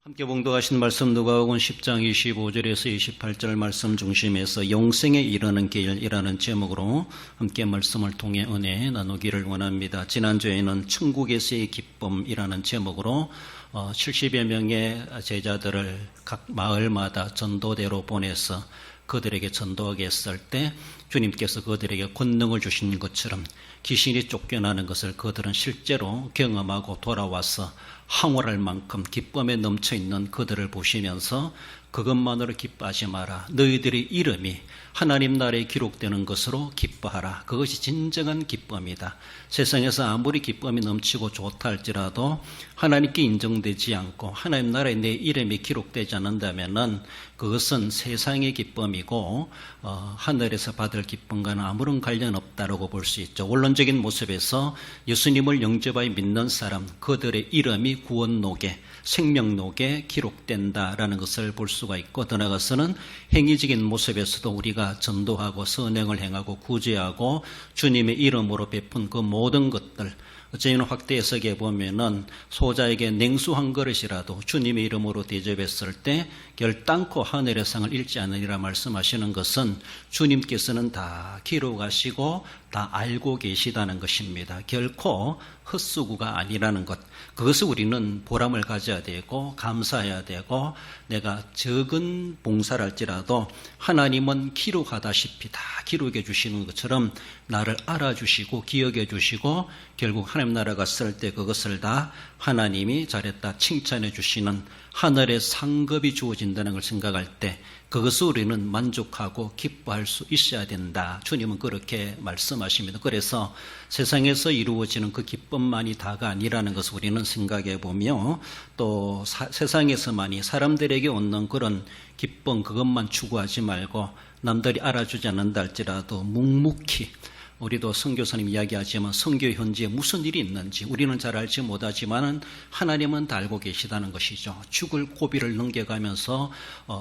함께 봉독하신 말씀 누가복음 10장 25절에서 28절 말씀 중심에서 영생에 이르는 길이라는 제목으로 함께 말씀을 통해 은혜 나누기를 원합니다. 지난주에는 천국에서의 기쁨이라는 제목으로 70여 명의 제자들을 각 마을마다 전도대로 보내서 그들에게 전도하게 했을 때 주님께서 그들에게 권능을 주신 것처럼 귀신이 쫓겨나는 것을 그들은 실제로 경험하고 돌아와서 황홀할 만큼 기쁨에 넘쳐있는 그들을 보시면서 그것만으로 기뻐하지 마라. 너희들의 이름이 하나님 나라에 기록되는 것으로 기뻐하라. 그것이 진정한 기쁨이다. 세상에서 아무리 기쁨이 넘치고 좋다 할지라도 하나님께 인정되지 않고 하나님 나라에 내 이름이 기록되지 않는다면 그것은 세상의 기쁨이고 하늘에서 받을 기쁨과는 아무런 관련 없다라고 볼 수 있죠. 원론적인 모습에서 예수님을 영접하여 믿는 사람, 그들의 이름이 구원록에, 생명록에 기록된다라는 것을 볼 수가 있고, 더 나아가서는 행위적인 모습에서도 우리가 전도하고 선행을 행하고 구제하고 주님의 이름으로 베푼 그 모든 것들, 어쩌면 확대해서 보면은 소자에게 냉수 한 그릇이라도 주님의 이름으로 대접했을 때 결단코 하늘의 상을 잃지 않으리라 말씀하시는 것은 주님께서는 다 기록하시고 다 알고 계시다는 것입니다. 결코 헛수고가 아니라는 것, 그것을 우리는 보람을 가져야 되고 감사해야 되고, 내가 적은 봉사를 할지라도 하나님은 기록하다시피 다 기록해 주시는 것처럼 나를 알아주시고 기억해 주시고 결국 하나님 나라 갔을 때 그것을 다 하나님이 잘했다 칭찬해 주시는 하늘의 상급이 주어진다는 걸 생각할 때 그것을 우리는 만족하고 기뻐할 수 있어야 된다. 주님은 그렇게 말씀하십니다. 그래서 세상에서 이루어지는 그 기쁨만이 다가 아니라는 것을 우리는 생각해 보며, 또 세상에서만이 사람들에게 얻는 그런 기쁨 그것만 추구하지 말고 남들이 알아주지 않는다 할지라도 묵묵히, 우리도 선교사님 이야기하지만 선교 현지에 무슨 일이 있는지 우리는 잘 알지 못하지만 하나님은 다 알고 계시다는 것이죠. 죽을 고비를 넘겨가면서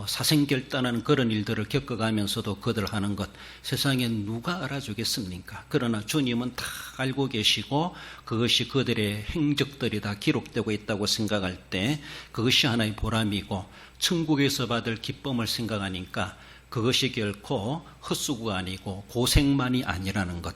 사생결단하는 그런 일들을 겪어가면서도 그들 하는 것, 세상에 누가 알아주겠습니까? 그러나 주님은 다 알고 계시고 그것이 그들의 행적들이 다 기록되고 있다고 생각할 때 그것이 하나의 보람이고, 천국에서 받을 기쁨을 생각하니까 그것이 결코 헛수고가 아니고 고생만이 아니라는 것,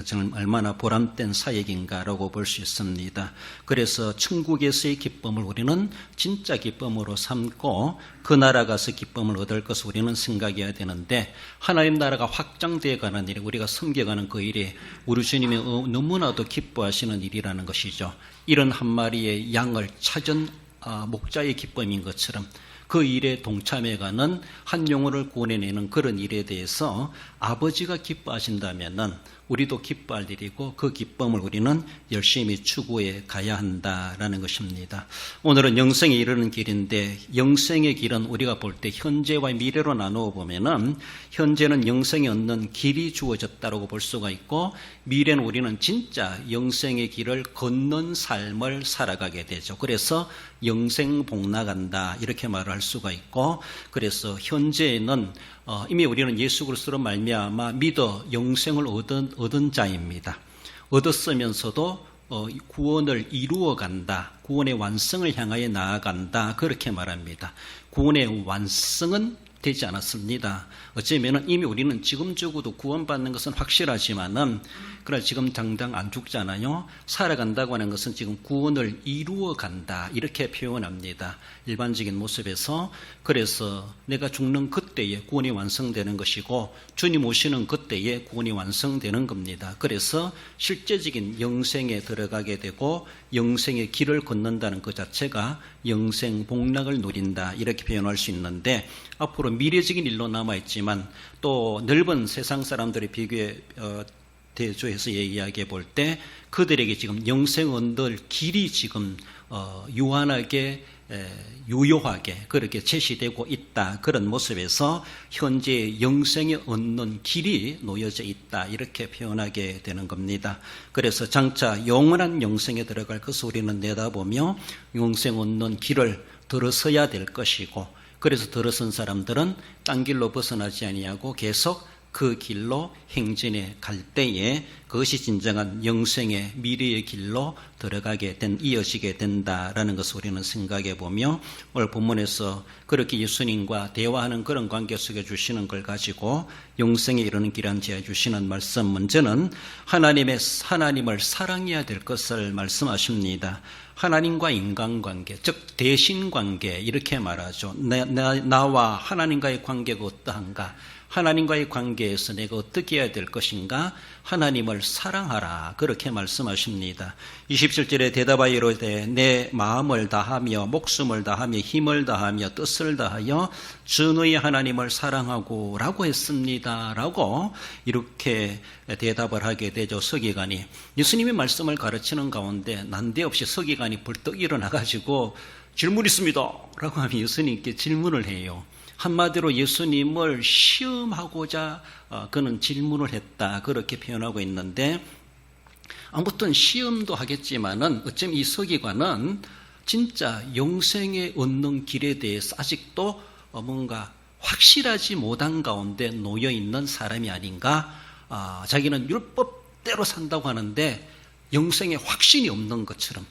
저는 얼마나 보람된 사역인가라고 볼 수 있습니다. 그래서 천국에서의 기쁨을 우리는 진짜 기쁨으로 삼고 그 나라 가서 기쁨을 얻을 것을 우리는 생각해야 되는데, 하나님 나라가 확장되어 가는 일이, 우리가 섬겨가는 그 일이 우리 주님이 너무나도 기뻐하시는 일이라는 것이죠. 이런 한 마리의 양을 찾은 목자의 기쁨인 것처럼 그 일에 동참해가는 한 영혼을 구원해내는 그런 일에 대해서 아버지가 기뻐하신다면 우리도 기뻐할 일이고, 그 기쁨을 우리는 열심히 추구해 가야 한다라는 것입니다. 오늘은 영생에 이르는 길인데, 영생의 길은 우리가 볼 때 현재와 미래로 나누어 보면은 현재는 영생에 얻는 길이 주어졌다고 볼 수가 있고, 미래는 우리는 진짜 영생의 길을 걷는 삶을 살아가게 되죠. 그래서 영생 복나간다 이렇게 말을 할 수가 있고, 그래서 현재에는 이미 우리는 예수 그리스도로 말미암아 믿어 영생을 얻은 자입니다. 얻었으면서도 구원을 이루어간다, 구원의 완성을 향하여 나아간다, 그렇게 말합니다. 구원의 완성은 되지 않았습니다. 어쩌면 이미 우리는 지금 적어도 구원받는 것은 확실하지만은, 그러나 지금 당장 안 죽잖아요. 살아간다고 하는 것은 지금 구원을 이루어 간다 이렇게 표현합니다. 일반적인 모습에서. 그래서 내가 죽는 그때에 구원이 완성되는 것이고 주님 오시는 그때에 구원이 완성되는 겁니다. 그래서 실제적인 영생에 들어가게 되고 영생의 길을 걷는다는 것 자체가 영생 복락을 누린다 이렇게 표현할 수 있는데, 앞으로 미래적인 일로 남아있지만 또 넓은 세상 사람들의 비교에 대조해서 이야기해 볼 때 그들에게 지금 영생 얻을 길이 지금 유한하게 유효하게 그렇게 제시되고 있다. 그런 모습에서 현재 영생에 얻는 길이 놓여져 있다 이렇게 표현하게 되는 겁니다. 그래서 장차 영원한 영생에 들어갈 것을 우리는 내다보며 영생 얻는 길을 들어서야 될 것이고, 그래서 들어선 사람들은 딴 길로 벗어나지 아니하고 계속 그 길로 행진해 갈 때에 그것이 진정한 영생의 미래의 길로 이어지게 된다라는 것을 우리는 생각해 보며 오늘 본문에서 그렇게 예수님과 대화하는 그런 관계 속에 주시는 걸 가지고 영생에 이르는 길한 지혜 주시는 말씀 먼저는 하나님을 사랑해야 될 것을 말씀하십니다. 하나님과 인간관계, 즉 대신관계 이렇게 말하죠. 나와 하나님과의 관계가 어떠한가? 하나님과의 관계에서 내가 어떻게 해야 될 것인가? 하나님을 사랑하라 그렇게 말씀하십니다. 27절에 대답하여 이르되 내 마음을 다하며 목숨을 다하며 힘을 다하며 뜻을 다하여 주 너희 하나님을 사랑하고 라고 했습니다 라고 이렇게 대답을 하게 되죠. 서기관이 예수님의 말씀을 가르치는 가운데 난데없이 서기관이 벌떡 일어나가지고 질문 있습니다 라고 하면 예수님께 질문을 해요. 한마디로 예수님을 시험하고자 그는 질문을 했다 그렇게 표현하고 있는데, 아무튼 시험도 하겠지만은 어쩌면 이 서기관은 진짜 영생에 얻는 길에 대해서 아직도 뭔가 확실하지 못한 가운데 놓여 있는 사람이 아닌가. 자기는 율법대로 산다고 하는데 영생에 확신이 없는 것처럼,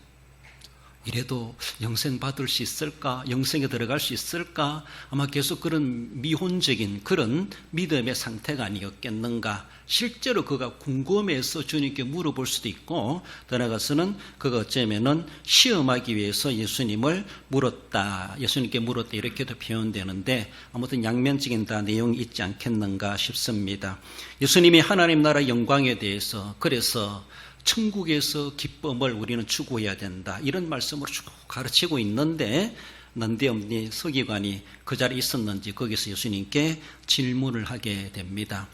이래도 영생 받을 수 있을까? 영생에 들어갈 수 있을까? 아마 계속 그런 미혼적인 그런 믿음의 상태가 아니었겠는가. 실제로 그가 궁금해서 주님께 물어볼 수도 있고, 더 나아가서는 그가 어쩌면은 시험하기 위해서 예수님께 물었다 이렇게도 표현되는데, 아무튼 양면적인 다 내용이 있지 않겠는가 싶습니다. 예수님이 하나님 나라 영광에 대해서, 그래서 천국에서 기쁨을 우리는 추구해야 된다 이런 말씀으로 쭉 가르치고 있는데, 난데없이 서기관이 그 자리에 있었는지 거기서 예수님께 질문을 하게 됩니다.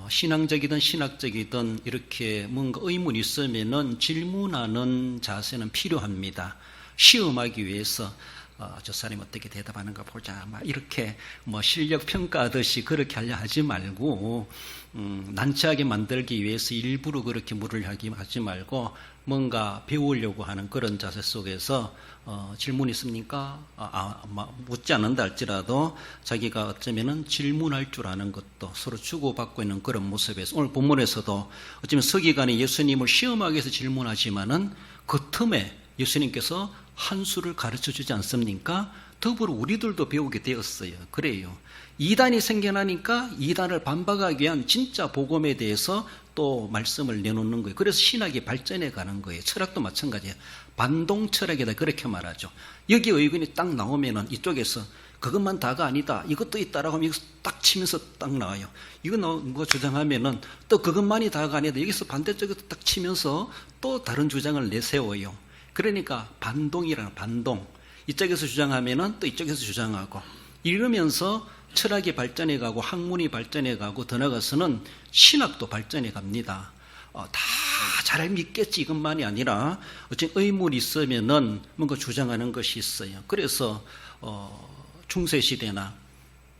신앙적이든 신학적이든 이렇게 뭔가 의문이 있으면은 질문하는 자세는 필요합니다. 시험하기 위해서 저 사람이 어떻게 대답하는가 보자 이렇게 실력 평가하듯이 그렇게 하려 하지 말고, 난처하게 만들기 위해서 일부러 그렇게 물을 하지 말고 뭔가 배우려고 하는 그런 자세 속에서 질문 있습니까? 묻지 않는다 할지라도 자기가 어쩌면은 질문할 줄 아는 것도 서로 주고받고 있는 그런 모습에서, 오늘 본문에서도 어쩌면 서기관이 예수님을 시험하기 위해서 질문하지만은 그 틈에 예수님께서 한 수를 가르쳐 주지 않습니까? 더불어 우리들도 배우게 되었어요. 그래요. 이단이 생겨나니까 이단을 반박하기 위한 진짜 복음에 대해서 또 말씀을 내놓는 거예요. 그래서 신학이 발전해 가는 거예요. 철학도 마찬가지예요. 반동 철학이다 그렇게 말하죠. 여기 의견이 딱 나오면은 이쪽에서 그것만 다가 아니다, 이것도 있다라고 하면 여기서 딱 치면서 딱 나와요. 이거 뭐 주장하면은 또 그것만이 다가 아니다, 여기서 반대쪽에서 딱 치면서 또 다른 주장을 내세워요. 그러니까 반동이라는 반동. 이쪽에서 주장하면은 또 이쪽에서 주장하고, 이러면서 철학이 발전해 가고 학문이 발전해 가고, 더 나아가서는 신학도 발전해 갑니다. 다 잘 믿겠지 이것만이 아니라 어쨌든 의문이 있으면은 뭔가 주장하는 것이 있어요. 그래서 중세 시대나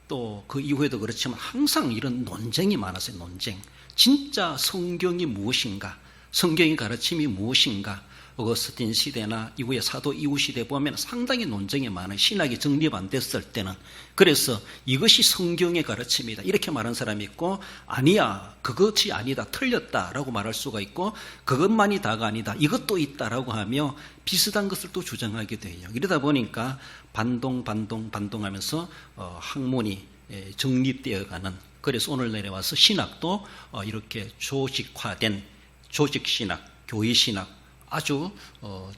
또 그 이후에도 그렇지만 항상 이런 논쟁이 많았어요. 논쟁. 진짜 성경이 무엇인가? 성경의 가르침이 무엇인가? 어거스틴 시대나 이후에 사도 이후 시대 보면 상당히 논쟁이 많아요. 신학이 정립 안 됐을 때는. 그래서 이것이 성경의 가르침이다 이렇게 말하는 사람이 있고, 아니야 그것이 아니다 틀렸다라고 말할 수가 있고, 그것만이 다가 아니다 이것도 있다라고 하며 비슷한 것을 또 주장하게 돼요. 이러다 보니까 반동하면서 학문이 정립되어가는, 그래서 오늘날에 와서 신학도 이렇게 조직화된 조직신학, 교회신학, 아주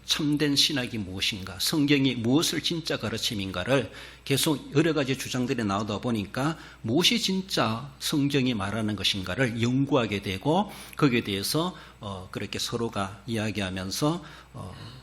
참된 신학이 무엇인가, 성경이 무엇을 진짜 가르침인가를 계속 여러 가지 주장들이 나오다 보니까 무엇이 진짜 성경이 말하는 것인가를 연구하게 되고, 거기에 대해서 그렇게 서로가 이야기하면서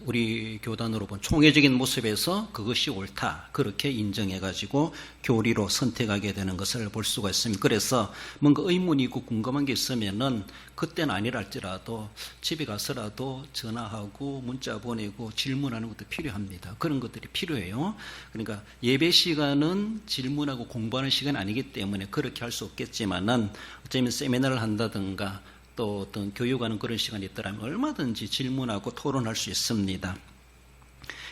우리 교단으로 본 총회적인 모습에서 그것이 옳다 그렇게 인정해가지고 교리로 선택하게 되는 것을 볼 수가 있습니다. 그래서 뭔가 의문이 있고 궁금한 게 있으면은 그때는 아니라 할지라도 집에 가서라도 전화하고 문자 보내고 질문하는 것도 필요합니다. 그런 것들이 필요해요. 그러니까 예배 시간은 질문하고 공부하는 시간이 아니기 때문에 그렇게 할 수 없겠지만은 어쩌면 세미나를 한다든가 또 어떤 교육하는 그런 시간이 있더라면 얼마든지 질문하고 토론할 수 있습니다.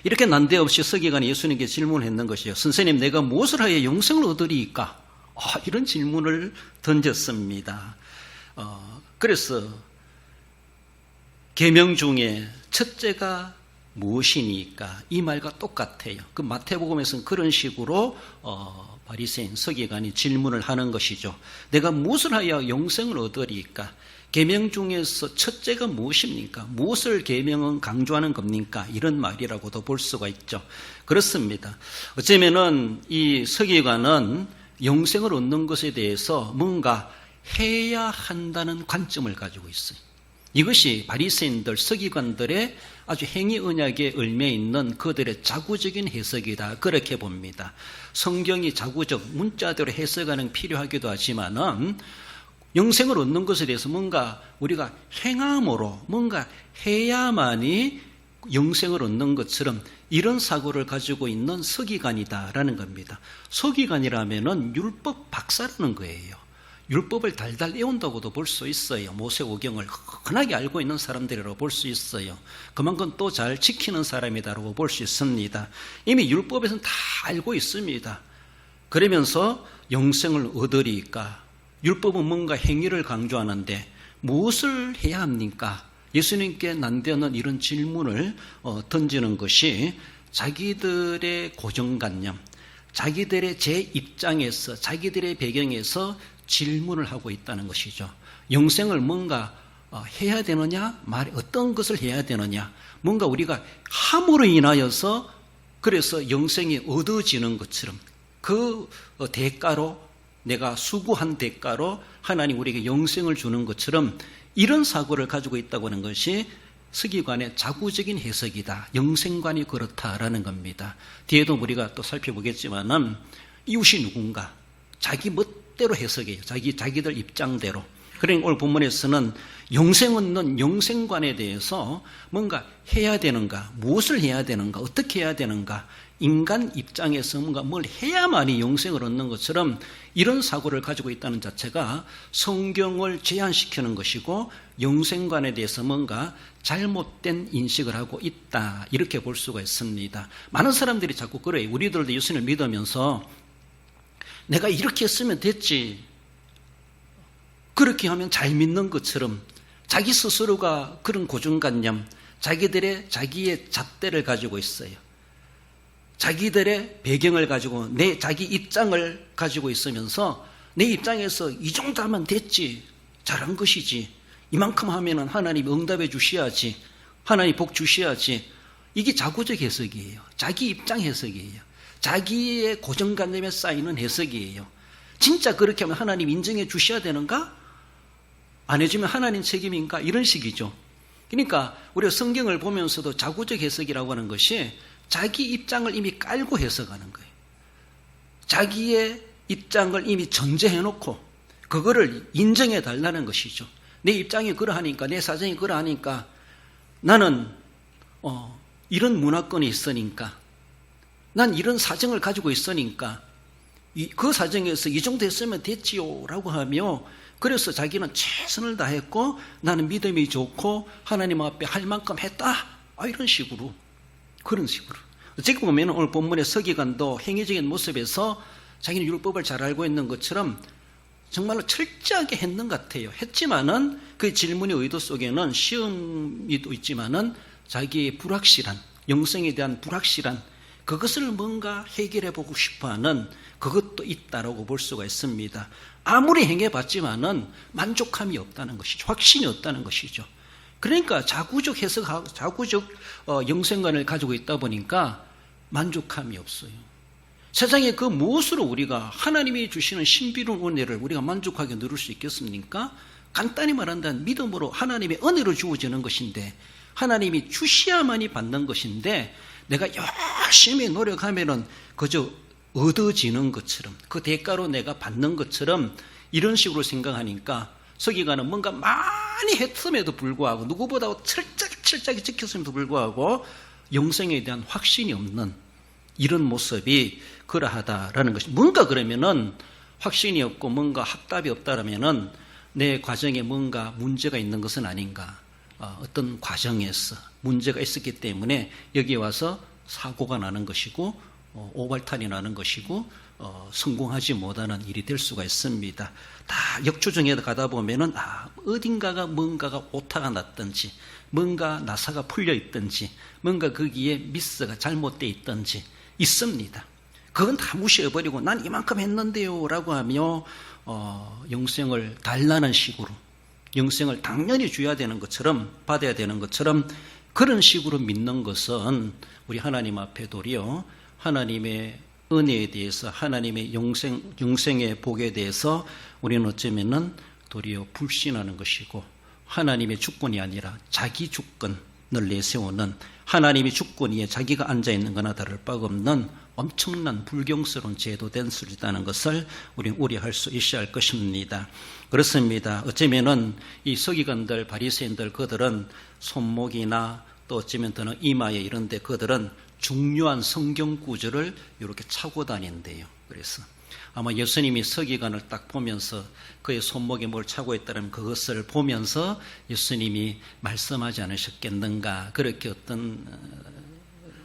이렇게 난데없이 서기관이 예수님께 질문했는 것이요. 선생님, 내가 무엇을 하여 영생을 얻으리이까? 이런 질문을 던졌습니다. 그래서 계명 중에 첫째가 무엇이니까 이 말과 똑같아요. 그 마태복음에서는 그런 식으로 바리새인 서기관이 질문을 하는 것이죠. 내가 무엇을 하여 영생을 얻으리까? 계명 중에서 첫째가 무엇입니까? 무엇을 계명은 강조하는 겁니까? 이런 말이라고도 볼 수가 있죠. 그렇습니다. 어쩌면은 이 서기관은 영생을 얻는 것에 대해서 뭔가 해야 한다는 관점을 가지고 있어요. 이것이 바리새인들, 서기관들의 아주 행위 언약에 얽매 있는 그들의 자구적인 해석이다. 그렇게 봅니다. 성경이 자구적 문자대로 해석하는 필요하기도 하지만은 영생을 얻는 것에 대해서 뭔가 우리가 행함으로 뭔가 해야만이 영생을 얻는 것처럼 이런 사고를 가지고 있는 서기관이다라는 겁니다. 서기관이라면은 율법 박사라는 거예요. 율법을 달달 외운다고도 볼 수 있어요. 모세오경을 흔하게 알고 있는 사람들이라고 볼 수 있어요. 그만큼 또 잘 지키는 사람이다라고 볼 수 있습니다. 이미 율법에서는 다 알고 있습니다. 그러면서 영생을 얻으리까? 율법은 뭔가 행위를 강조하는데 무엇을 해야 합니까? 예수님께 난데없는 이런 질문을 던지는 것이 자기들의 고정관념, 자기들의 제 입장에서, 자기들의 배경에서 질문을 하고 있다는 것이죠. 영생을 뭔가 해야 되느냐, 어떤 것을 해야 되느냐, 뭔가 우리가 함으로 인하여서 그래서 영생이 얻어지는 것처럼 그 대가로 내가 수고한 대가로 하나님 우리에게 영생을 주는 것처럼 이런 사고를 가지고 있다고 하는 것이 서기관의 자구적인 해석이다. 영생관이 그렇다라는 겁니다. 뒤에도 우리가 또 살펴보겠지만은 이웃이 누군가 자기 멋대로 해석해요. 자기들 입장대로. 그러니까 오늘 본문에서는 영생 얻는 영생관에 대해서 뭔가 해야 되는가, 무엇을 해야 되는가, 어떻게 해야 되는가, 인간 입장에서 뭔가 뭘 해야만이 영생을 얻는 것처럼 이런 사고를 가지고 있다는 자체가 성경을 제한시키는 것이고 영생관에 대해서 뭔가 잘못된 인식을 하고 있다. 이렇게 볼 수가 있습니다. 많은 사람들이 자꾸 그래요. 우리들도 예수님을 믿으면서 내가 이렇게 했으면 됐지. 그렇게 하면 잘 믿는 것처럼 자기 스스로가 그런 고정관념, 자기의 잣대를 가지고 있어요. 자기들의 배경을 가지고 자기 입장을 가지고 있으면서 내 입장에서 이 정도 하면 됐지. 잘한 것이지. 이만큼 하면은 하나님이 응답해 주셔야지. 하나님 복 주셔야지. 이게 자구적 해석이에요. 자기 입장 해석이에요. 자기의 고정관념에 쌓이는 해석이에요. 진짜 그렇게 하면 하나님 인정해 주셔야 되는가? 안 해주면 하나님 책임인가? 이런 식이죠. 그러니까 우리가 성경을 보면서도 자구적 해석이라고 하는 것이 자기 입장을 이미 깔고 해석하는 거예요. 자기의 입장을 이미 전제해놓고 그거를 인정해 달라는 것이죠. 내 입장이 그러하니까, 내 사정이 그러하니까 나는 이런 문화권이 있으니까, 난 이런 사정을 가지고 있으니까 그 사정에서 이 정도 했으면 됐지요 라고 하며, 그래서 자기는 최선을 다했고 나는 믿음이 좋고 하나님 앞에 할 만큼 했다, 이런 식으로, 그런 식으로. 어떻게 보면 오늘 본문의 서기관도 행위적인 모습에서 자기는 율법을 잘 알고 있는 것처럼 정말로 철저하게 했는 것 같아요. 했지만은 그 질문의 의도 속에는 시험이 또 있지만은 자기의 불확실한, 영생에 대한 불확실한 그것을 뭔가 해결해 보고 싶어 하는 그것도 있다라고 볼 수가 있습니다. 아무리 행해봤지만은 만족함이 없다는 것이죠. 확신이 없다는 것이죠. 그러니까 자구적 해석, 자구적 영생관을 가지고 있다 보니까 만족함이 없어요. 세상에 그 무엇으로 우리가 하나님이 주시는 신비로운 은혜를 우리가 만족하게 누릴 수 있겠습니까? 간단히 말한다면 믿음으로 하나님의 은혜로 주어지는 것인데, 하나님이 주셔야만이 받는 것인데, 내가 열심히 노력하면은 그저 얻어지는 것처럼, 그 대가로 내가 받는 것처럼 이런 식으로 생각하니까 서기관은 뭔가 많이 했음에도 불구하고, 누구보다 철저하게 지켰음에도 불구하고 영생에 대한 확신이 없는 이런 모습이 그러하다라는 것이, 뭔가 그러면은 확신이 없고 뭔가 확답이 없다라면은 내 과정에 뭔가 문제가 있는 것은 아닌가, 어떤 과정에서 문제가 있었기 때문에 여기 와서 사고가 나는 것이고 오발탄이 나는 것이고 성공하지 못하는 일이 될 수가 있습니다. 다 역추정에 가다 보면은 어딘가가 뭔가가 오타가 났든지 뭔가 나사가 풀려 있든지 뭔가 거기에 미스가 잘못되어 있든지 있습니다. 그건 다 무시해버리고 난 이만큼 했는데요 라고 하며 영생을 달라는 식으로 영생을 당연히 줘야 되는 것처럼 받아야 되는 것처럼 그런 식으로 믿는 것은 우리 하나님 앞에 도리어 하나님의 은혜에 대해서 하나님의 영생의 복에 대해서 우리는 어쩌면은 도리어 불신하는 것이고 하나님의 주권이 아니라 자기 주권을 내세우는 하나님의 주권 위에 자기가 앉아있는 거나 다를 바가 없는 엄청난 불경스러운 제도된 수준이라는 것을 우리는 우려할 수 있어야 할 것입니다. 그렇습니다. 어쩌면은 이 서기관들 바리새인들 그들은 손목이나 또 어쩌면 더는 이마에 이런데 그들은 중요한 성경 구절을 이렇게 차고 다닌대요. 그래서 아마 예수님이 서기관을 딱 보면서 그의 손목에 뭘 차고 있다면 그것을 보면서 예수님이 말씀하지 않으셨겠는가 그렇게 어떤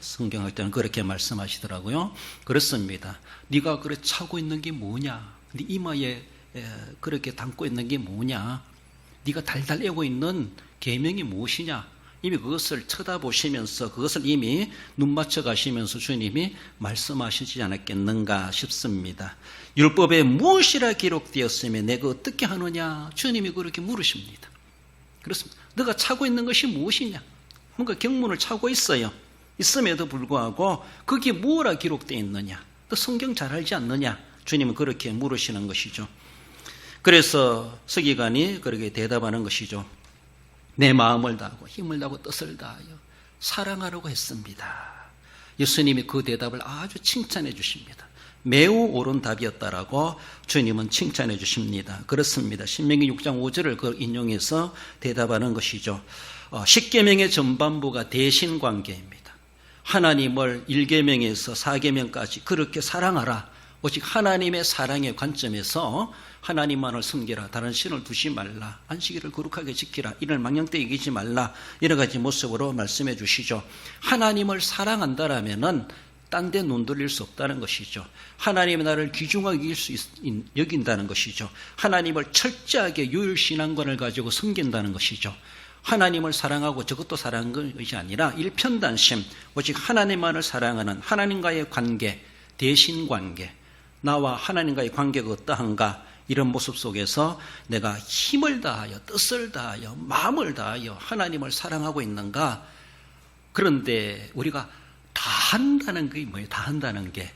성경할 때는 그렇게 말씀하시더라고요. 그렇습니다. 네가 그래 차고 있는 게 뭐냐? 네 이마에 그렇게 담고 있는 게 뭐냐? 네가 달달 애고 있는 계명이 무엇이냐? 이미 그것을 쳐다보시면서 그것을 이미 눈 맞춰 가시면서 주님이 말씀하시지 않았겠는가 싶습니다. 율법에 무엇이라 기록되었으면 내가 어떻게 하느냐? 주님이 그렇게 물으십니다. 그렇습니다. 너가 차고 있는 것이 무엇이냐? 뭔가 경문을 차고 있어요. 있음에도 불구하고 그게 뭐라 기록되어 있느냐? 너 성경 잘 알지 않느냐? 주님은 그렇게 물으시는 것이죠. 그래서 서기관이 그렇게 대답하는 것이죠. 내 마음을 다하고 힘을 다하고 뜻을 다하여 사랑하라고 했습니다. 예수님이 그 대답을 아주 칭찬해 주십니다. 매우 옳은 답이었다라고 주님은 칭찬해 주십니다. 그렇습니다. 신명기 6장 5절을 그 인용해서 대답하는 것이죠. 10계명의 전반부가 대신관계입니다. 하나님을 1계명에서 4계명까지 그렇게 사랑하라. 오직 하나님의 사랑의 관점에서 하나님만을 섬기라. 다른 신을 두지 말라. 안식일을 거룩하게 지키라. 이를 망령되이 이기지 말라. 여러 가지 모습으로 말씀해 주시죠. 하나님을 사랑한다라면은 딴 데 눈 돌릴 수 없다는 것이죠. 하나님의 나를 귀중하게 여긴다는 것이죠. 하나님을 철저하게 유일신앙관을 가지고 섬긴다는 것이죠. 하나님을 사랑하고 저것도 사랑하는 것이 아니라 일편단심, 오직 하나님만을 사랑하는 하나님과의 관계, 대신관계, 나와 하나님과의 관계가 어떠한가, 이런 모습 속에서 내가 힘을 다하여 뜻을 다하여 마음을 다하여 하나님을 사랑하고 있는가. 그런데 우리가 다 한다는 게 뭐예요? 다 한다는 게,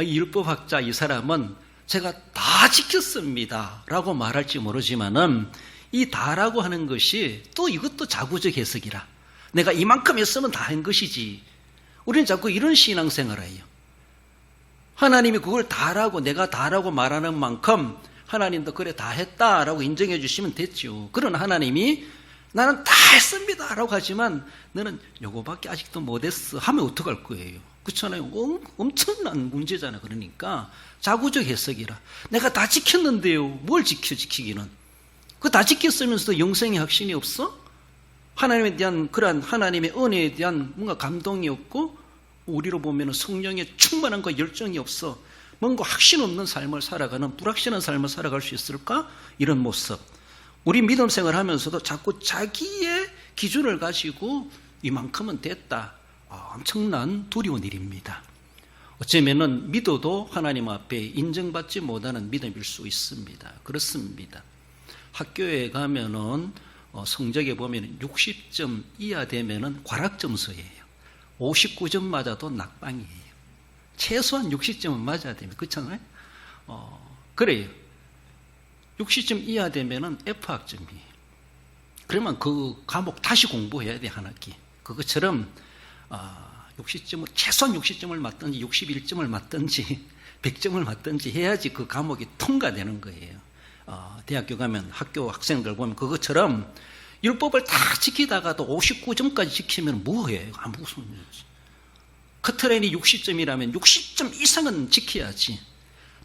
이 율법학자 이 사람은 제가 다 지켰습니다 라고 말할지 모르지만은 이 다라고 하는 것이 또 이것도 자구적 해석이라, 내가 이만큼 했으면 다 한 것이지. 우리는 자꾸 이런 신앙생활을 해요. 하나님이 그걸 다라고, 내가 다라고 말하는 만큼 하나님도 그래 다 했다라고 인정해 주시면 됐죠. 그러나 하나님이 나는 다 했습니다 라고 하지만 너는 요거밖에 아직도 못했어 하면 어떡할 거예요? 그렇잖아요. 엄청난 문제잖아요. 그러니까 자구적 해석이라, 내가 다 지켰는데요. 뭘 지키기는? 그거 다 지켰으면서도 영생의 확신이 없어? 하나님에 대한 그러한 하나님의 은혜에 대한 뭔가 감동이 없고, 우리로 보면 성령의 충만한 거 열정이 없어. 뭔가 확신 없는 삶을 살아가는, 불확실한 삶을 살아갈 수 있을까? 이런 모습. 우리 믿음 생활을 하면서도 자꾸 자기의 기준을 가지고 이만큼은 됐다. 엄청난 두려운 일입니다. 어쩌면은 믿어도 하나님 앞에 인정받지 못하는 믿음일 수 있습니다. 그렇습니다. 학교에 가면은 성적에 보면 60점 이하 되면은 과락점수예요. 59점 맞아도 낙방이에요. 최소한 60점은 맞아야 됩니다. 그렇잖아요? 그래요. 60점 이하 되면은 F학점이에요. 그러면 그 과목 다시 공부해야 돼, 한 학기. 그것처럼 60점을, 최소한 60점을 맞든지 61점을 맞든지 100점을 맞든지 해야지 그 과목이 통과되는 거예요. 대학교 가면 학교 학생들 보면 그것처럼 율법을 다 지키다가도 59점까지 지키면 뭐해? 아무 소용이지. 커트라인이 60점이라면 60점 이상은 지켜야지.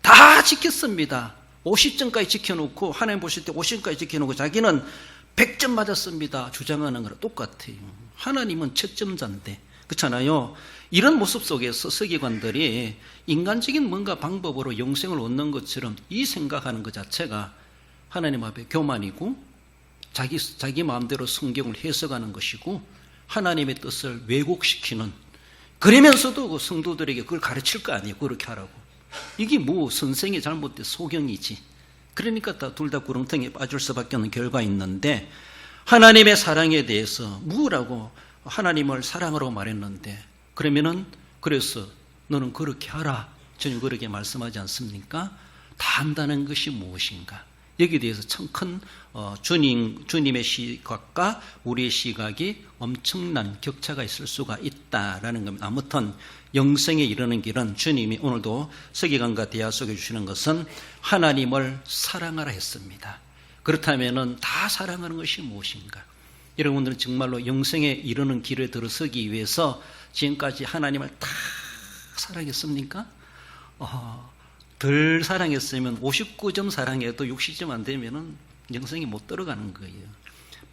다 지켰습니다. 50점까지 지켜놓고, 하나님 보실 때 50점까지 지켜놓고 자기는 100점 맞았습니다 주장하는 거랑 똑같아요. 하나님은 채점자인데 그렇잖아요. 이런 모습 속에서 서기관들이 인간적인 뭔가 방법으로 영생을 얻는 것처럼 이 생각하는 것 자체가 하나님 앞에 교만이고 자기 마음대로 성경을 해석하는 것이고 하나님의 뜻을 왜곡시키는, 그러면서도 그 성도들에게 그걸 가르칠 거 아니에요. 그렇게 하라고. 이게 뭐 선생의 잘못된 소경이지. 그러니까 둘 다 구렁텅이에 빠질 수밖에 없는 결과가 있는데, 하나님의 사랑에 대해서 뭐라고 하나님을 사랑하라고 말했는데, 그러면은 그래서 너는 그렇게 하라, 전혀 그렇게 말씀하지 않습니까? 다 한다는 것이 무엇인가? 여기에 대해서 참 큰 주님의 시각과 우리의 시각이 엄청난 격차가 있을 수가 있다라는 겁니다. 아무튼 영생에 이르는 길은 주님이 오늘도 서기관과 대화 속에 주시는 것은 하나님을 사랑하라 했습니다. 그렇다면은 다 사랑하는 것이 무엇인가? 여러분들은 정말로 영생에 이르는 길에 들어서기 위해서 지금까지 하나님을 다 사랑했습니까? 덜 사랑했으면 59점 사랑해도 60점 안 되면은 영생이 못 들어가는 거예요.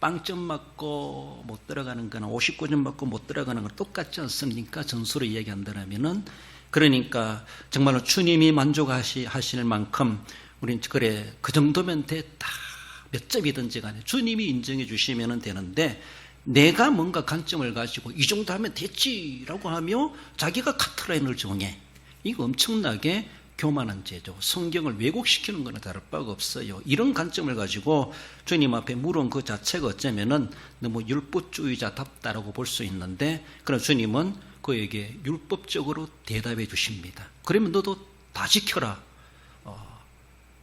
빵점 맞고 못 들어가는 거나 59점 맞고 못 들어가는 건 똑같지 않습니까? 전수로 이야기한다면은. 그러니까 정말로 주님이 만족하실 만큼 우리는 그래 그 정도면 됐다, 몇 점이든지 간에 주님이 인정해 주시면 되는데, 내가 뭔가 관점을 가지고 이 정도 하면 됐지라고 하며 자기가 카트라인을 정해, 이거 엄청나게 교만한 죄죠. 성경을 왜곡시키는 거나 다를 바가 없어요. 이런 관점을 가지고 주님 앞에 물은 그 자체가 어쩌면은 너무 율법주의자답다라고 볼 수 있는데, 그럼 주님은 그에게 율법적으로 대답해 주십니다. 그러면 너도 다 지켜라.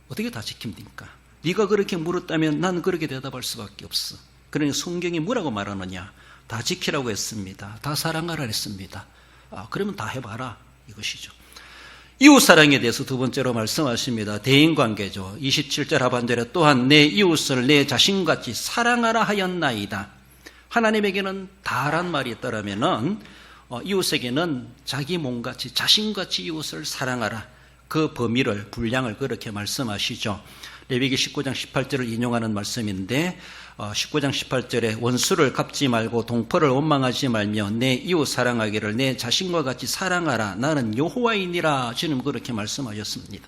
어떻게 다 지킵니까? 네가 그렇게 물었다면 난 그렇게 대답할 수밖에 없어. 그러니 성경이 뭐라고 말하느냐? 다 지키라고 했습니다. 다 사랑하라 했습니다. 그러면 다 해봐라, 이것이죠. 이웃사랑에 대해서 두 번째로 말씀하십니다. 대인관계죠. 27절 하반절에 또한 내 이웃을 내 자신같이 사랑하라 하였나이다. 하나님에게는 다란 말이 있다라면은 이웃에게는 자기 몸같이 자신같이 이웃을 사랑하라, 그 범위를 분량을 그렇게 말씀하시죠. 레위기 19장 18절을 인용하는 말씀인데 19장 18절에 원수를 갚지 말고 동포를 원망하지 말며 내 이웃 사랑하기를 내 자신과 같이 사랑하라, 나는 여호와이니라. 주님 그렇게 말씀하셨습니다.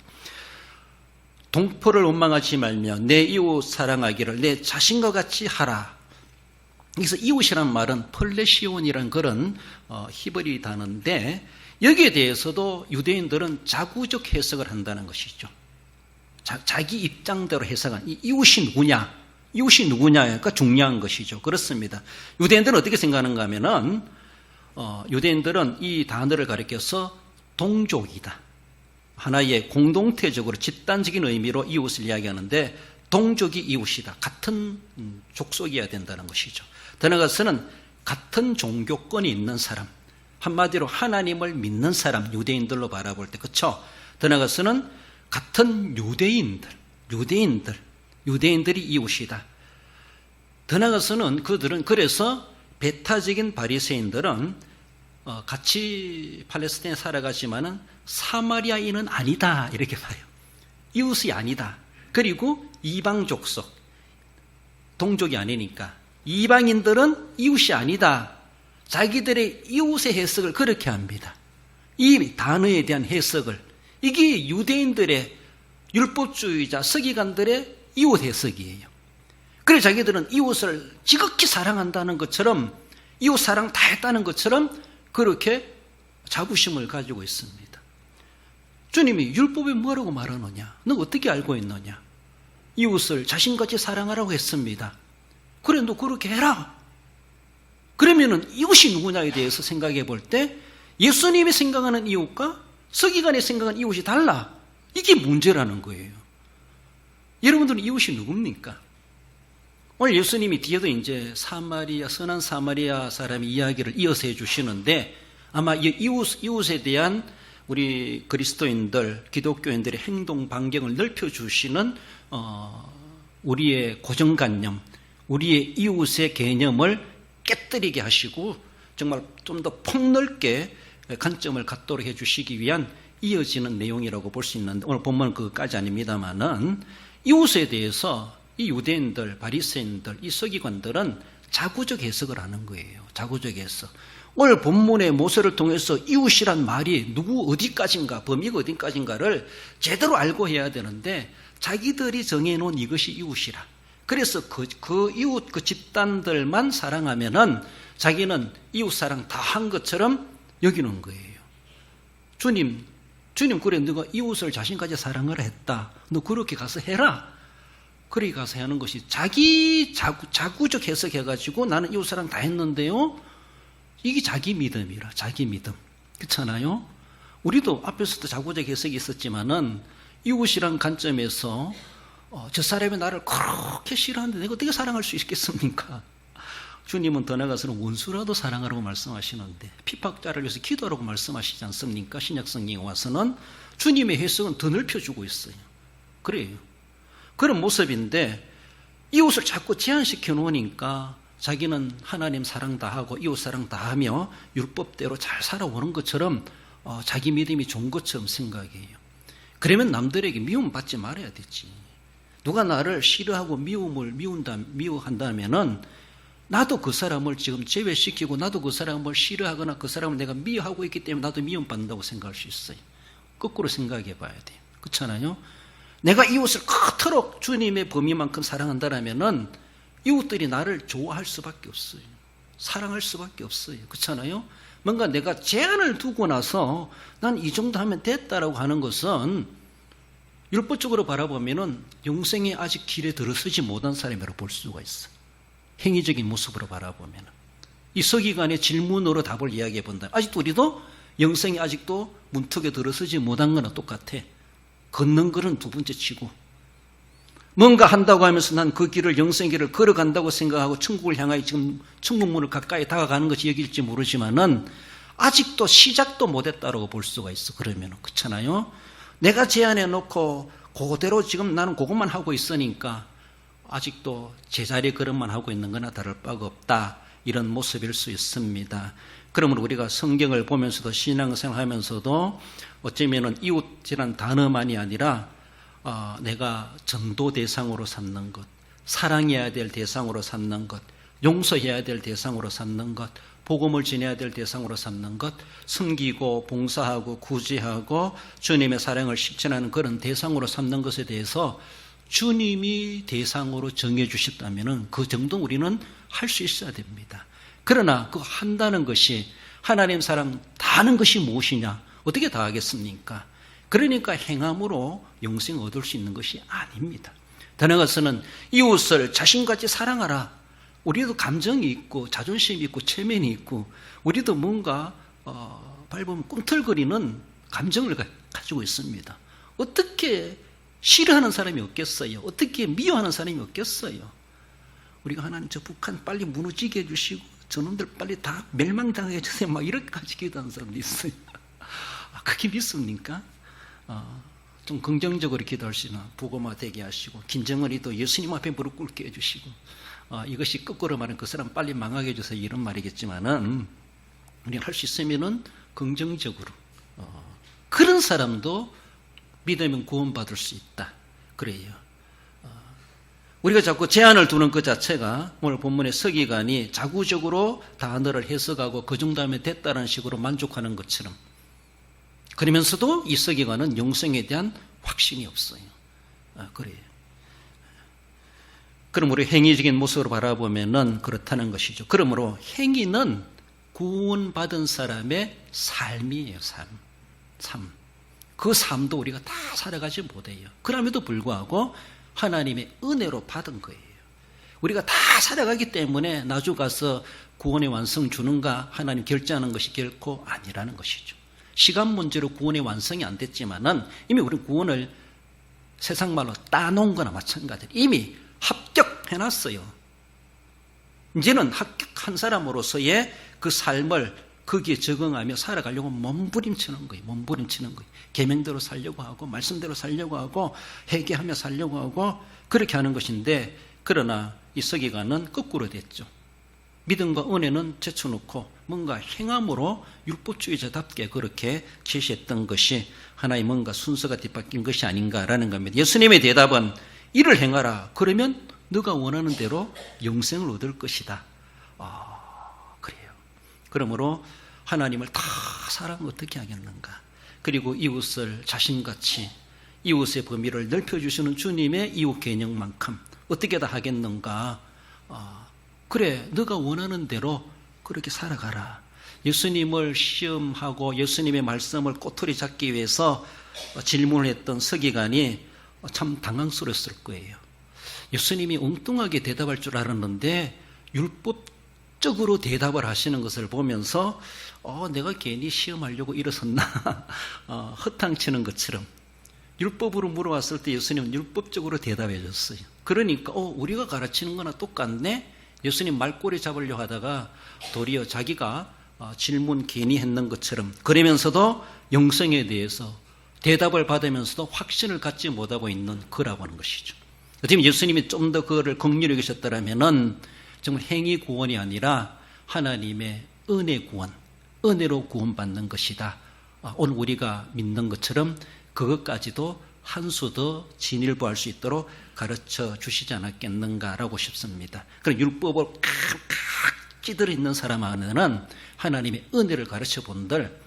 동포를 원망하지 말며 내 이웃 사랑하기를 내 자신과 같이 하라. 여기서 이웃이란 말은 펄레시온이라는 그런 히브리 단어인데, 여기에 대해서도 유대인들은 자구적 해석을 한다는 것이죠. 자기 입장대로 해석한 이웃이 누구냐, 이웃이 누구냐가 중요한 것이죠. 그렇습니다. 유대인들은 어떻게 생각하는가 하면은 유대인들은 이 단어를 가리켜서 동족이다, 하나의 공동체적으로 집단적인 의미로 이웃을 이야기하는데, 동족이 이웃이다, 같은 족속이어야 된다는 것이죠. 더 나아가서는 같은 종교권이 있는 사람, 한마디로 하나님을 믿는 사람, 유대인들로 바라볼 때, 그렇죠? 더 나아가서는 같은 유대인들이 이웃이다. 더 나아가서는 그들은 그래서 배타적인 바리새인들은 같이 팔레스타인에 살아가지만은 사마리아인은 아니다, 이렇게 봐요. 이웃이 아니다. 그리고 이방 족속, 동족이 아니니까 이방인들은 이웃이 아니다. 자기들의 이웃의 해석을 그렇게 합니다. 이 단어에 대한 해석을. 이게 유대인들의 율법주의자 서기관들의 이웃 해석이에요. 그래서 자기들은 이웃을 지극히 사랑한다는 것처럼, 이웃 사랑 다 했다는 것처럼 그렇게 자부심을 가지고 있습니다. 주님이 율법에 뭐라고 말하느냐? 너 어떻게 알고 있느냐? 이웃을 자신같이 사랑하라고 했습니다. 그래, 너 그렇게 해라. 그러면은 이웃이 누구냐에 대해서 생각해 볼 때 예수님이 생각하는 이웃과 서기관이 생각하는 이웃이 달라. 이게 문제라는 거예요. 여러분들은 이웃이 누굽니까? 오늘 예수님이 뒤에도 이제 선한 사마리아 사람의 이야기를 이어서 해주시는데, 아마 이웃에 대한 우리 그리스도인들, 기독교인들의 행동 반경을 넓혀주시는 우리의 고정관념, 우리의 이웃의 개념을 깨뜨리게 하시고 정말 좀 더 폭넓게 관점을 갖도록 해주시기 위한 이어지는 내용이라고 볼 수 있는데, 오늘 본문은 그것까지 아닙니다만은 이웃에 대해서 이 유대인들, 바리새인들, 이 서기관들은 자구적 해석을 하는 거예요. 자구적 해석. 오늘 본문의 모세를 통해서 이웃이란 말이 누구 어디까지인가, 범위가 어디까지인가를 제대로 알고 해야 되는데 자기들이 정해놓은 이것이 이웃이라. 그래서 그 이웃 그 집단들만 사랑하면은 자기는 이웃 사랑 다 한 것처럼 여기는 거예요. 주님 그래 너가 이웃을 자신까지 사랑하라 했다. 너 그렇게 가서 해라. 그렇게 가서 하는 것이 자기 자구적 해석해가지고 나는 이웃 사랑 다 했는데요. 이게 자기 믿음이라. 자기 믿음. 그렇잖아요. 우리도 앞에서도 자구적 해석이 있었지만은 이웃이란 관점에서 저 사람이 나를 그렇게 싫어하는데 내가 어떻게 사랑할 수 있겠습니까? 주님은 더 나아가서는 원수라도 사랑하라고 말씀하시는데 핍박자를 위해서 기도하라고 말씀하시지 않습니까? 신약성경에 와서는 주님의 해석은 더 넓혀주고 있어요. 그래요. 그런 모습인데 이웃을 자꾸 제한시켜 놓으니까 자기는 하나님 사랑 다 하고 이웃 사랑 다 하며 율법대로 잘 살아오는 것처럼 자기 믿음이 좋은 것처럼 생각해요. 그러면 남들에게 미움 받지 말아야 되지. 누가 나를 싫어하고 미워한다면은 나도 그 사람을 지금 제외시키고 나도 그 사람을 싫어하거나 그 사람을 내가 미워하고 있기 때문에 나도 미움받는다고 생각할 수 있어요. 거꾸로 생각해 봐야 돼요. 그렇잖아요. 내가 이웃을 그토록 주님의 범위만큼 사랑한다면은 이웃들이 나를 좋아할 수밖에 없어요. 사랑할 수밖에 없어요. 그렇잖아요. 뭔가 내가 제한을 두고 나서 난 이 정도 하면 됐다라고 하는 것은 율법적으로 바라보면은 영생에 아직 길에 들어서지 못한 사람이라고 볼 수가 있어요. 행위적인 모습으로 바라보면 이 서기관의 질문으로 답을 이야기해 본다. 아직도 우리도 영생이 아직도 문턱에 들어서지 못한 거나 똑같아. 걷는 걸은 두 번째 치고 뭔가 한다고 하면서 난 그 길을 영생의 길을 걸어간다고 생각하고 천국을 향하여 지금 천국문을 가까이 다가가는 것이 여길지 모르지만은 아직도 시작도 못했다라고 볼 수가 있어. 그러면 그렇잖아요. 내가 제안해 놓고 그대로 지금 나는 그것만 하고 있으니까 아직도 제자리 걸음만 하고 있는 거나 다를 바가 없다. 이런 모습일 수 있습니다. 그러면 우리가 성경을 보면서도 신앙생활하면서도 어쩌면은 이웃이란 단어만이 아니라 내가 전도 대상으로 삼는 것, 사랑해야 될 대상으로 삼는 것, 용서해야 될 대상으로 삼는 것, 복음을 전해야 될 대상으로 삼는 것, 섬기고 봉사하고 구제하고 주님의 사랑을 실천하는 그런 대상으로 삼는 것에 대해서 주님이 대상으로 정해 주셨다면 그 정도 우리는 할 수 있어야 됩니다. 그러나 그 한다는 것이 하나님 사랑 다 하는 것이 무엇이냐? 어떻게 다 하겠습니까? 그러니까 행함으로 영생 얻을 수 있는 것이 아닙니다. 더 나아가서는 이웃을 자신같이 사랑하라. 우리도 감정이 있고 자존심이 있고 체면이 있고 우리도 뭔가 밟으면 꿈틀거리는 감정을 가지고 있습니다. 어떻게 싫어하는 사람이 없겠어요? 어떻게 미워하는 사람이 없겠어요? 우리가 하나님 저 북한 빨리 무너지게 해주시고 저놈들 빨리 다 멸망당하게 해주세요. 막 이렇게까지 기도하는 사람도 있어요. 그게 믿습니까? 좀 긍정적으로 기도할 수 있는 부고마 되게 하시고 김정은이도 예수님 앞에 무릎 꿇게 해주시고 이것이 거꾸로 말하면 그 사람 빨리 망하게 해주세요. 이런 말이겠지만은 우리가 할 수 있으면은 긍정적으로 그런 사람도 믿으면 구원받을 수 있다. 그래요. 우리가 자꾸 제한을 두는 것 자체가 오늘 본문의 서기관이 자구적으로 단어를 해석하고 그 정도 하면 됐다는 식으로 만족하는 것처럼 그러면서도 이 서기관은 영생에 대한 확신이 없어요. 그래요. 그럼 우리 행위적인 모습으로 바라보면은 그렇다는 것이죠. 그러므로 행위는 구원받은 사람의 삶이에요. 삶. 그 삶도 우리가 다 살아가지 못해요. 그럼에도 불구하고 하나님의 은혜로 받은 거예요. 우리가 다 살아가기 때문에 나중 가서 구원의 완성 주는가 하나님 결정하는 것이 결코 아니라는 것이죠. 시간 문제로 구원의 완성이 안 됐지만은 이미 우리 구원을 세상 말로 따놓은 거나 마찬가지로 이미 합격해놨어요. 이제는 합격한 사람으로서의 그 삶을 거기에 적응하며 살아가려고 몸부림치는 거예요. 계명대로 살려고 하고 말씀대로 살려고 하고 회개하며 살려고 하고 그렇게 하는 것인데 그러나 이 서기관은 거꾸로 됐죠. 믿음과 은혜는 제쳐놓고 뭔가 행함으로 율법주의자답게 그렇게 제시했던 것이 하나의 뭔가 순서가 뒤바뀐 것이 아닌가라는 겁니다. 예수님의 대답은 이를 행하라. 그러면 너가 원하는 대로 영생을 얻을 것이다. 그래요. 그러므로 하나님을 다 사랑 어떻게 하겠는가? 그리고 이웃을 자신같이 이웃의 범위를 넓혀주시는 주님의 이웃 개념만큼 어떻게 다 하겠는가? 그래, 너가 원하는 대로 그렇게 살아가라. 예수님을 시험하고 예수님의 말씀을 꼬투리 잡기 위해서 질문을 했던 서기관이 참 당황스러웠을 거예요. 예수님이 엉뚱하게 대답할 줄 알았는데 율법적으로 대답을 하시는 것을 보면서 내가 괜히 시험하려고 일어섰나 허탕치는 것처럼 율법으로 물어왔을 때 예수님은 율법적으로 대답해 줬어요. 그러니까 우리가 가르치는 거나 똑같네? 예수님 말꼬리 잡으려고 하다가 도리어 자기가 질문 괜히 했는 것처럼 그러면서도 영성에 대해서 대답을 받으면서도 확신을 갖지 못하고 있는 그라고 하는 것이죠. 어떻게 예수님이 좀 더 그거를 긍휼히 여기셨더라면은 정말 행위 구원이 아니라 하나님의 은혜 구원, 은혜로 구원받는 것이다. 오늘 우리가 믿는 것처럼 그것까지도 한 수 더 진일보할 수 있도록 가르쳐 주시지 않았겠는가라고 싶습니다. 그럼 율법을 칵칵 찌들어 있는 사람 안에는 하나님의 은혜를 가르쳐 본들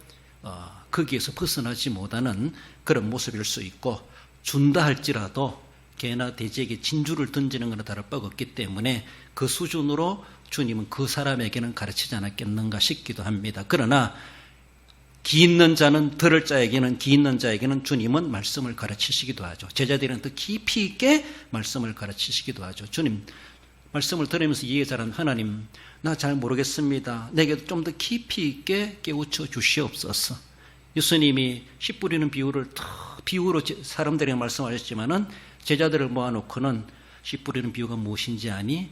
거기에서 벗어나지 못하는 그런 모습일 수 있고, 준다 할지라도 개나 돼지에게 진주를 던지는 것은 다를 바가 없기 때문에 그 수준으로 주님은 그 사람에게는 가르치지 않았겠는가 싶기도 합니다. 그러나 기 있는 자는 들을 자에게는, 기 있는 자에게는 주님은 말씀을 가르치시기도 하죠. 제자들은 더 깊이 있게 말씀을 가르치시기도 하죠. 주님 말씀을 들으면서 이해 잘하는 하나님, 나 잘 모르겠습니다. 내게 좀 더 깊이 있게 깨우쳐 주시옵소서. 예수님이 씨 뿌리는 비유로 사람들에게 말씀하셨지만은 제자들을 모아놓고는 씨 뿌리는 비유가 무엇인지 아니?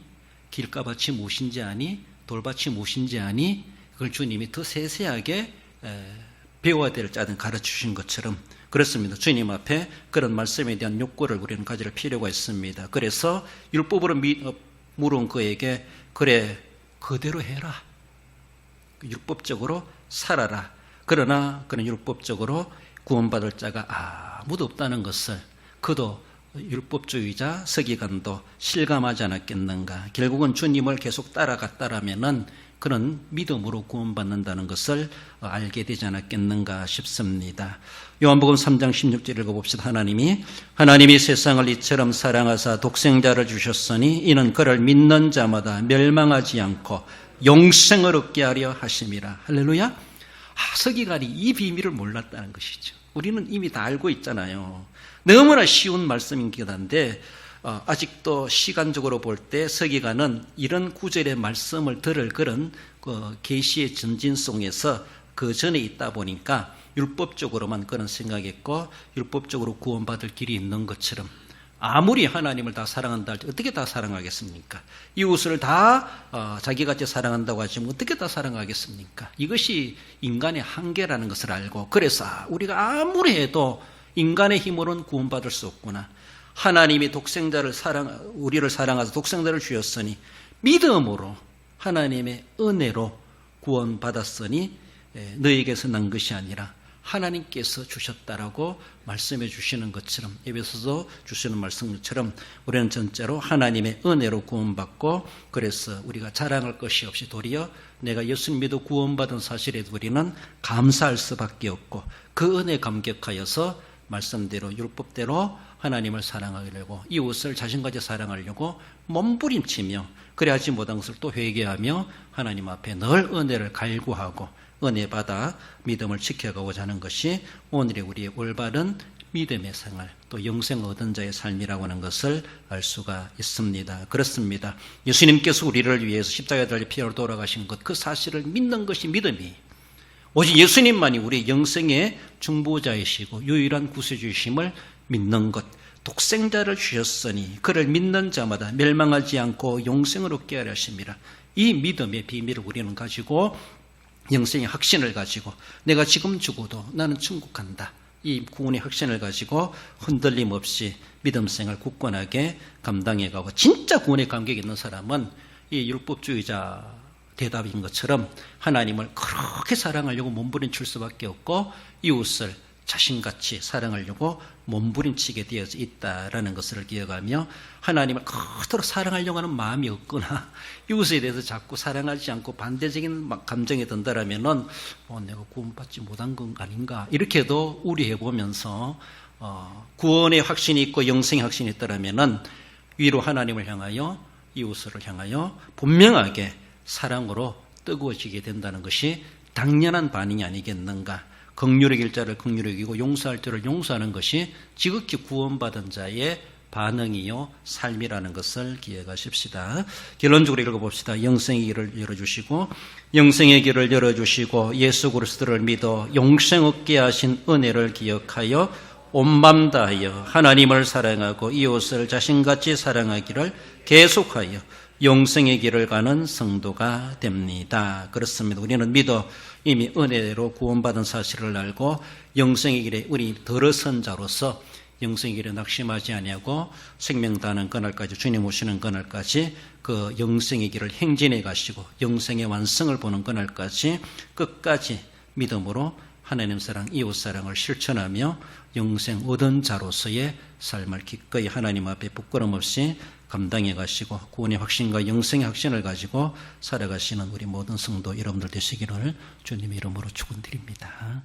길가밭이 무엇인지 아니? 돌밭이 무엇인지 아니? 그걸 주님이 더 세세하게 배워야 될 자들은 가르치신 것처럼 그렇습니다. 주님 앞에 그런 말씀에 대한 욕구를 우리는 가질 필요가 있습니다. 그래서 율법으로 물은 그에게 그래 그대로 해라. 율법적으로 살아라. 그러나 그는 율법적으로 구원받을 자가 아무도 없다는 것을 그도 율법주의자 서기관도 실감하지 않았겠는가. 결국은 주님을 계속 따라갔다라면은 그는 믿음으로 구원받는다는 것을 알게 되지 않았겠는가 싶습니다. 요한복음 3장 16절 읽어봅시다. 하나님이 세상을 이처럼 사랑하사 독생자를 주셨으니 이는 그를 믿는 자마다 멸망하지 않고 영생을 얻게 하려 하심이라. 할렐루야. 서기관이 이 비밀을 몰랐다는 것이죠. 우리는 이미 다 알고 있잖아요. 너무나 쉬운 말씀이긴 한데 아직도 시간적으로 볼 때 서기관은 이런 구절의 말씀을 들을 그런 계시의 전진송에서 그 전에 있다 보니까 율법적으로만 그런 생각했고 율법적으로 구원받을 길이 있는 것처럼 아무리 하나님을 다 사랑한다 할지 어떻게 다 사랑하겠습니까? 이웃을 다 자기같이 사랑한다고 하시면 어떻게 다 사랑하겠습니까? 이것이 인간의 한계라는 것을 알고 그래서 우리가 아무리 해도 인간의 힘으로는 구원받을 수 없구나. 하나님이 우리를 사랑하사 독생자를 주셨으니 믿음으로 하나님의 은혜로 구원받았으니 너에게서 난 것이 아니라 하나님께서 주셨다라고 말씀해 주시는 것처럼 에베소서 주시는 말씀처럼 우리는 전체로 하나님의 은혜로 구원받고 그래서 우리가 자랑할 것이 없이 도리어 내가 예수님 믿어 구원받은 사실에 우리는 감사할 수밖에 없고 그 은혜 감격하여서 말씀대로 율법대로 하나님을 사랑하려고 이웃을 자신같이 사랑하려고 몸부림치며 그래야지 못한 것을 또 회개하며 하나님 앞에 늘 은혜를 갈구하고 은혜 받아 믿음을 지켜가고자 하는 것이 오늘의 우리의 올바른 믿음의 생활 또 영생 얻은 자의 삶이라고 하는 것을 알 수가 있습니다. 그렇습니다. 예수님께서 우리를 위해서 십자가에 달려 피로 돌아가신 것 그 사실을 믿는 것이 믿음이 오직 예수님만이 우리의 영생의 중보자이시고 유일한 구세주이심을 믿는 것 독생자를 주셨으니 그를 믿는 자마다 멸망하지 않고 영생을 얻게 하려 하심이라. 이 믿음의 비밀을 우리는 가지고 영생의 확신을 가지고 내가 지금 죽어도 나는 천국 간다. 이 구원의 확신을 가지고 흔들림 없이 믿음생활 굳건하게 감당해가고 진짜 구원의 감격이 있는 사람은 이 율법주의자 대답인 것처럼 하나님을 그렇게 사랑하려고 몸부림칠 수밖에 없고 이웃을 자신같이 사랑하려고 몸부림치게 되어져 있다라는 것을 기억하며 하나님을 그토록 사랑하려고 하는 마음이 없거나 이웃에 대해서 자꾸 사랑하지 않고 반대적인 감정이 든다라면은 내가 구원받지 못한 건 아닌가 이렇게도 우려해 보면서 구원의 확신이 있고 영생의 확신이 있다라면은 위로 하나님을 향하여 이웃을 향하여 분명하게 사랑으로 뜨거워지게 된다는 것이 당연한 반응이 아니겠는가. 긍휼히 여길 자를 긍휼히 여기고 용서할 자를 용서하는 것이 지극히 구원받은 자의 반응이요 삶이라는 것을 기억하십시다. 결론적으로 읽어봅시다. 영생의 길을 열어주시고 영생의 길을 열어주시고 예수 그리스도를 믿어 영생 얻게 하신 은혜를 기억하여 온 맘 다하여 하나님을 사랑하고 이웃을 자신같이 사랑하기를 계속하여 영생의 길을 가는 성도가 됩니다. 그렇습니다. 우리는 믿어 이미 은혜로 구원받은 사실을 알고 영생의 길에 우리 들어선 자로서 영생의 길에 낙심하지 아니하고 생명 다하는 그날까지 주님 오시는 그날까지 그 영생의 길을 행진해 가시고 영생의 완성을 보는 그날까지 끝까지 믿음으로 하나님 사랑, 이웃 사랑을 실천하며 영생 얻은 자로서의 삶을 기꺼이 하나님 앞에 부끄럼 없이 감당해 가시고 구원의 확신과 영생의 확신을 가지고 살아가시는 우리 모든 성도 여러분들 되시기를 주님의 이름으로 축원드립니다.